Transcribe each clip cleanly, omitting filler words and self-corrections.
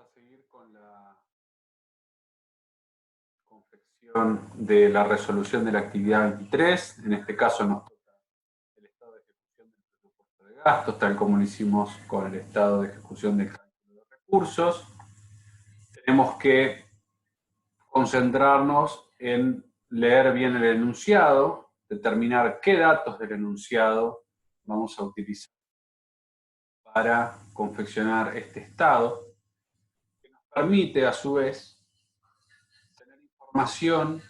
a seguir con la confección de la resolución de la actividad 23. En este caso nos toca el estado de ejecución del presupuesto de gastos, tal como lo hicimos con el estado de ejecución del cálculo de recursos. Tenemos que concentrarnos en leer bien el enunciado, determinar qué datos del enunciado vamos a utilizar para confeccionar este estado, que nos permite a su vez tener información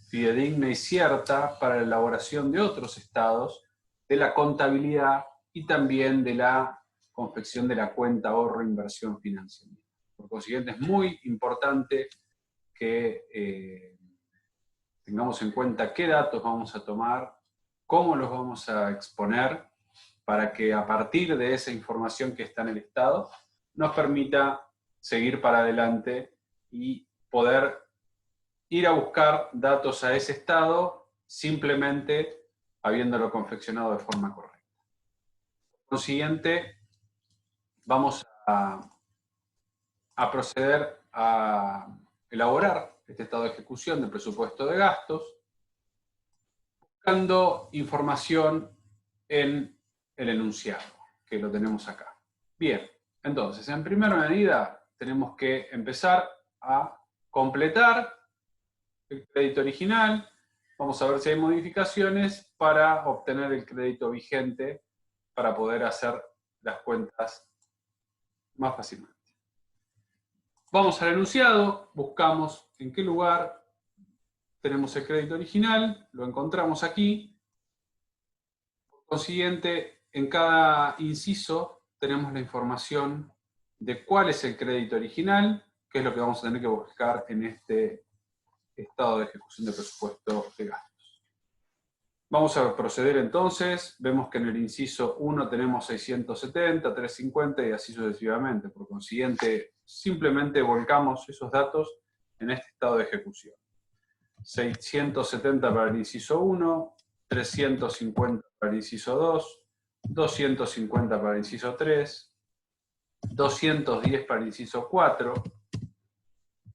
fidedigna y cierta para la elaboración de otros estados, de la contabilidad y también de la confección de la cuenta ahorro inversión financiera. Por consiguiente, es muy importante que tengamos en cuenta qué datos vamos a tomar, cómo los vamos a exponer, para que a partir de esa información que está en el estado, nos permita seguir para adelante y poder ir a buscar datos a ese estado simplemente habiéndolo confeccionado de forma correcta. Por consiguiente, vamos a proceder a elaborar este estado de ejecución del presupuesto de gastos, buscando información en el enunciado, que lo tenemos acá. Bien, entonces, en primera medida, tenemos que empezar a completar el crédito original. Vamos a ver si hay modificaciones para obtener el crédito vigente para poder hacer las cuentas más fácilmente. Vamos al enunciado, buscamos en qué lugar tenemos el crédito original, lo encontramos aquí. Por consiguiente, en cada inciso tenemos la información de cuál es el crédito original, que es lo que vamos a tener que buscar en este estado de ejecución de presupuesto de gastos. Vamos a proceder entonces. Vemos que en el inciso 1 tenemos 670, 350 y así sucesivamente. Por consiguiente, simplemente volcamos esos datos en este estado de ejecución. 670 para el inciso 1, 350 para el inciso 2, 250 para el inciso 3, 210 para el inciso 4.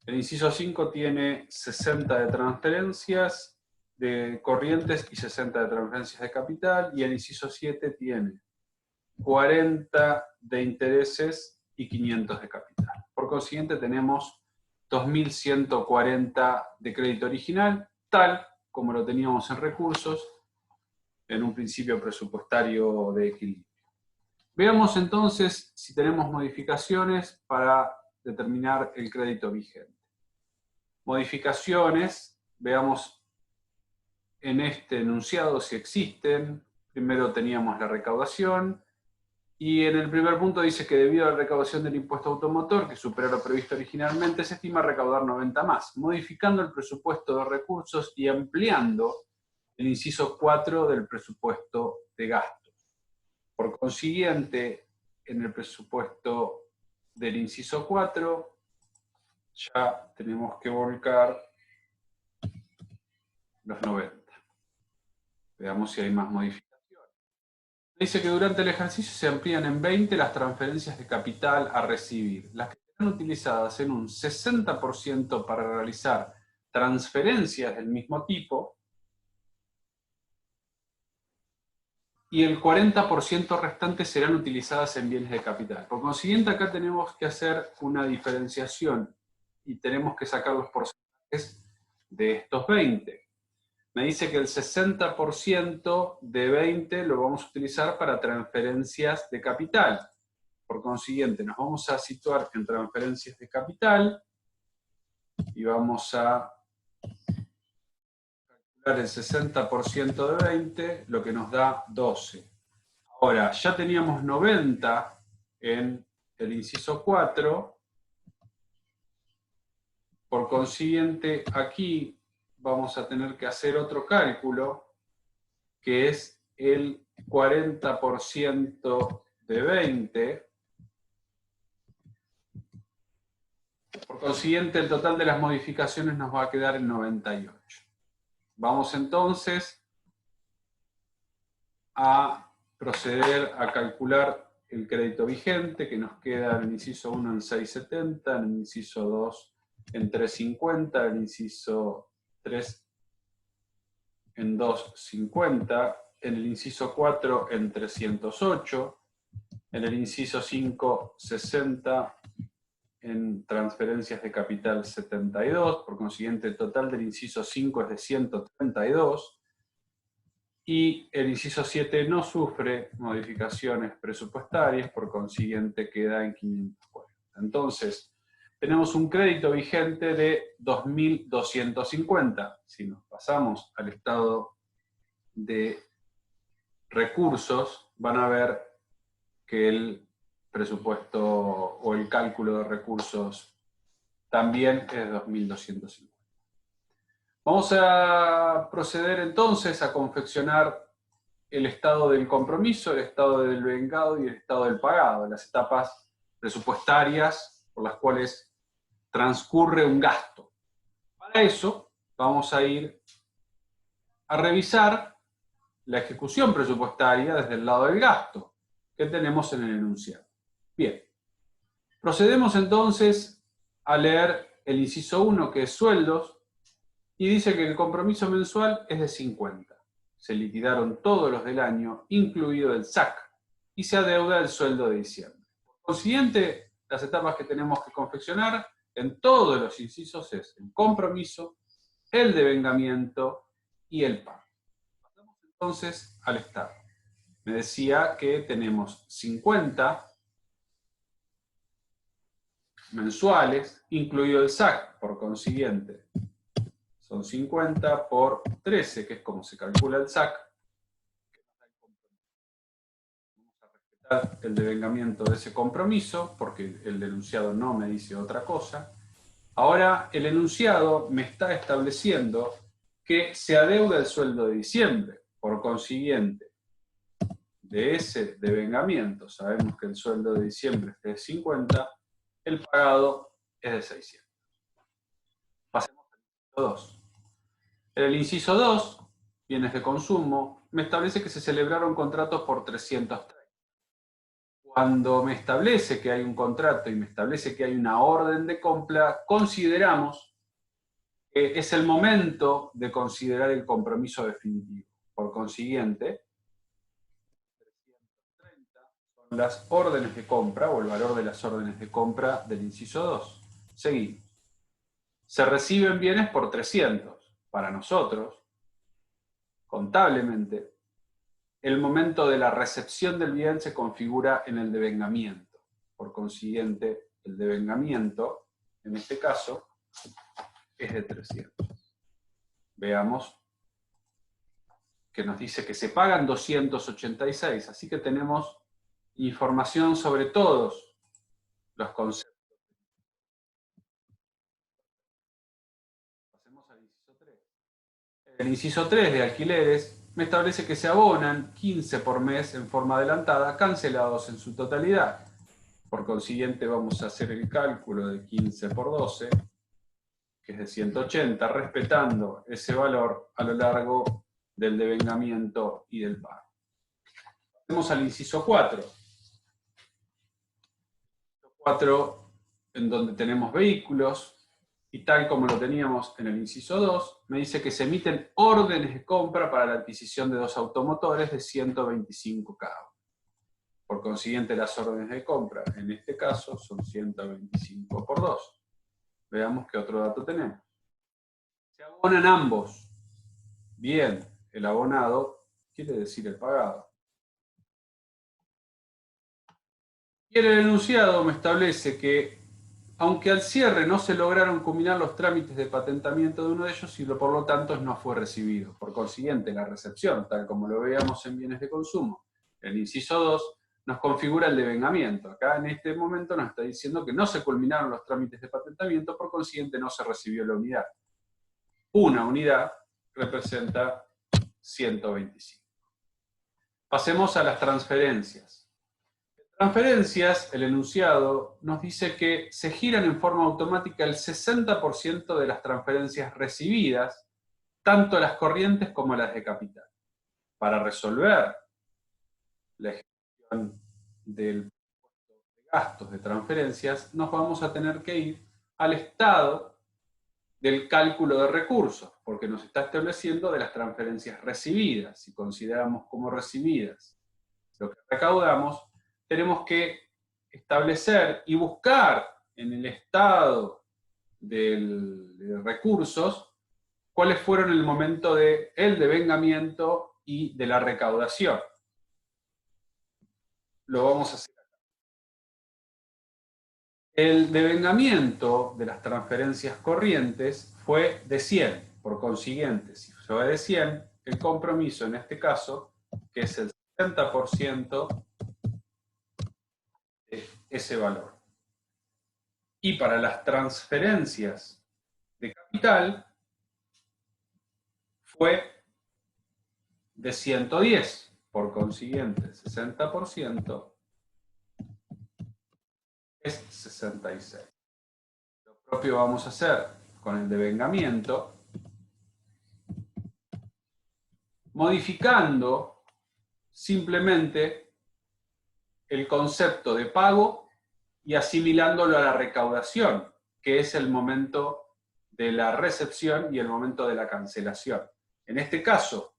El inciso 5 tiene 60 de transferencias de corrientes y 60 de transferencias de capital, y el inciso 7 tiene 40 de intereses y 500 de capital. Por consiguiente, tenemos 2.140 de crédito original, tal como lo teníamos en recursos, en un principio presupuestario de equilibrio. Veamos entonces si tenemos modificaciones para determinar el crédito vigente. Modificaciones, veamos en este enunciado si existen. Primero teníamos la recaudación, y en el primer punto dice que debido a la recaudación del impuesto automotor, que supera lo previsto originalmente, se estima recaudar 90 más, modificando el presupuesto de recursos y ampliando el inciso 4 del presupuesto de gastos. Por consiguiente, en el presupuesto del inciso 4, ya tenemos que volcar los 90. Veamos si hay más modificaciones. Dice que durante el ejercicio se amplían en 20 las transferencias de capital a recibir, las que serán utilizadas en un 60% para realizar transferencias del mismo tipo, y el 40% restante serán utilizadas en bienes de capital. Por consiguiente, acá tenemos que hacer una diferenciación y tenemos que sacar los porcentajes de estos 20. Me dice que el 60% de 20 lo vamos a utilizar para transferencias de capital. Por consiguiente, nos vamos a situar en transferencias de capital y vamos a calcular el 60% de 20, lo que nos da 12. Ahora, ya teníamos 90 en el inciso 4. Por consiguiente, aquí vamos a tener que hacer otro cálculo, que es el 40% de 20. Por consiguiente, el total de las modificaciones nos va a quedar en 98. Vamos entonces a proceder a calcular el crédito vigente, que nos queda en el inciso 1 en 6,70, en el inciso 2 en 3,50, en el inciso 3 en 2,50, en el inciso 4 en 308, en el inciso 5, 60, en transferencias de capital 72, por consiguiente el total del inciso 5 es de 132, y el inciso 7 no sufre modificaciones presupuestarias, por consiguiente queda en 540. Entonces, tenemos un crédito vigente de 2.250. Si nos pasamos al estado de recursos, van a ver que el presupuesto o el cálculo de recursos también es de 2.250. Vamos a proceder entonces a confeccionar el estado del compromiso, el estado del vengado y el estado del pagado, las etapas presupuestarias por las cuales transcurre un gasto. Para eso vamos a ir a revisar la ejecución presupuestaria desde el lado del gasto que tenemos en el enunciado. Bien, procedemos entonces a leer el inciso 1, que es sueldos, y dice que el compromiso mensual es de 50. Se liquidaron todos los del año, incluido el SAC, y se adeuda el sueldo de diciembre. Por consiguiente, las etapas que tenemos que confeccionar en todos los incisos es el compromiso, el devengamiento y el pago. Pasamos entonces al estado. Me decía que tenemos 50 mensuales, incluido el SAC, por consiguiente. Son 50 por 13, que es como se calcula el SAC. Vamos a respetar el devengamiento de ese compromiso, porque el enunciado no me dice otra cosa. Ahora, el enunciado me está estableciendo que se adeuda el sueldo de diciembre. Por consiguiente, de ese devengamiento, sabemos que el sueldo de diciembre es de 50, el pagado es de 600. Pasemos al inciso 2. En el inciso 2, bienes de consumo, me establece que se celebraron contratos por 330. Cuando me establece que hay un contrato y me establece que hay una orden de compra, consideramos que es el momento de considerar el compromiso definitivo. Por consiguiente, 330 son las órdenes de compra, o el valor de las órdenes de compra del inciso 2. Seguimos. Se reciben bienes por 300. Para nosotros, contablemente, el momento de la recepción del bien se configura en el devengamiento. Por consiguiente, el devengamiento, en este caso, es de 300. Veamos que nos dice que se pagan 286, así que tenemos información sobre todos los conceptos. Pasemos al inciso 3. El inciso 3 de alquileres me establece que se abonan 15 por mes en forma adelantada, cancelados en su totalidad. Por consiguiente vamos a hacer el cálculo de 15 por 12, que es de 180, respetando ese valor a lo largo del devengamiento y del pago. Pasemos al inciso 4. 4, en donde tenemos vehículos, y tal como lo teníamos en el inciso 2, me dice que se emiten órdenes de compra para la adquisición de 2 automotores de 125 cada uno. Por consiguiente, las órdenes de compra, en este caso, son 125 por 2. Veamos qué otro dato tenemos. Se abonan ambos. Bien, el abonado quiere decir el pagado. Y el enunciado me establece que, aunque al cierre no se lograron culminar los trámites de patentamiento de uno de ellos, y por lo tanto no fue recibido. Por consiguiente, la recepción, tal como lo veíamos en bienes de consumo, el inciso 2, nos configura el devengamiento. Acá en este momento nos está diciendo que no se culminaron los trámites de patentamiento, por consiguiente no se recibió la unidad. Una unidad representa 125. Pasemos a las transferencias. Transferencias, el enunciado nos dice que se giran en forma automática el 60% de las transferencias recibidas, tanto las corrientes como las de capital. Para resolver la ejecución del gastos de transferencias, nos vamos a tener que ir al estado del cálculo de recursos, porque nos está estableciendo de las transferencias recibidas. Si consideramos como recibidas lo que recaudamos, tenemos que establecer y buscar en el estado de recursos cuáles fueron el momento del devengamiento y de la recaudación. Lo vamos a hacer acá. El devengamiento de las transferencias corrientes fue de 100. Por consiguiente, si fue de 100, el compromiso en este caso, que es el 60% de ese valor. Y para las transferencias de capital, fue de 110. Por consiguiente, 60% es 66. Lo propio vamos a hacer con el devengamiento, modificando simplemente el concepto de pago y asimilándolo a la recaudación, que es el momento de la recepción y el momento de la cancelación. En este caso,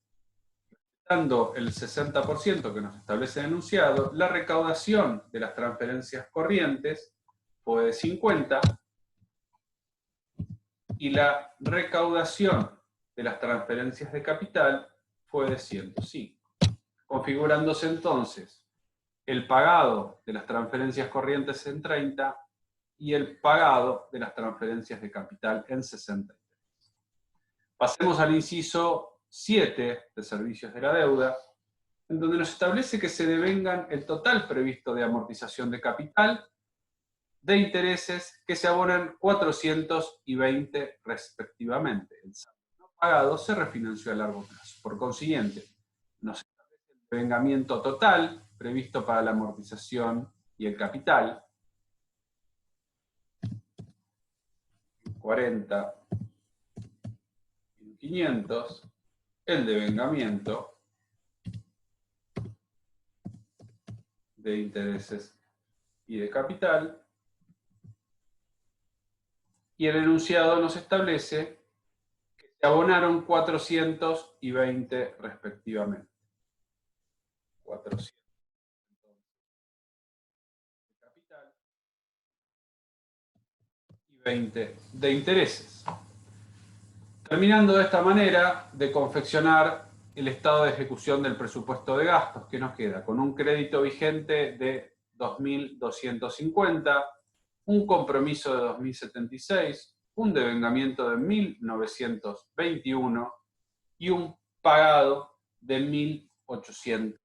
dando el 60% que nos establece el enunciado, la recaudación de las transferencias corrientes fue de 50 y la recaudación de las transferencias de capital fue de 105. Configurándose entonces el pagado de las transferencias corrientes en 30 y el pagado de las transferencias de capital en 63. Pasemos al inciso 7 de servicios de la deuda, en donde nos establece que se devengan el total previsto de amortización de capital, de intereses que se abonan 420 respectivamente. El saldo no pagado se refinanció a largo plazo. Por consiguiente, nos establece el devengamiento total previsto para la amortización y el capital, 40 y 500, el devengamiento de intereses y de capital, y el enunciado nos establece que se abonaron 420 respectivamente. 400 de capital y 20 de intereses. Terminando de esta manera de confeccionar el estado de ejecución del presupuesto de gastos, que nos queda con un crédito vigente de 2.250, un compromiso de 2.076, un devengamiento de 1.921 y un pagado de 1.800.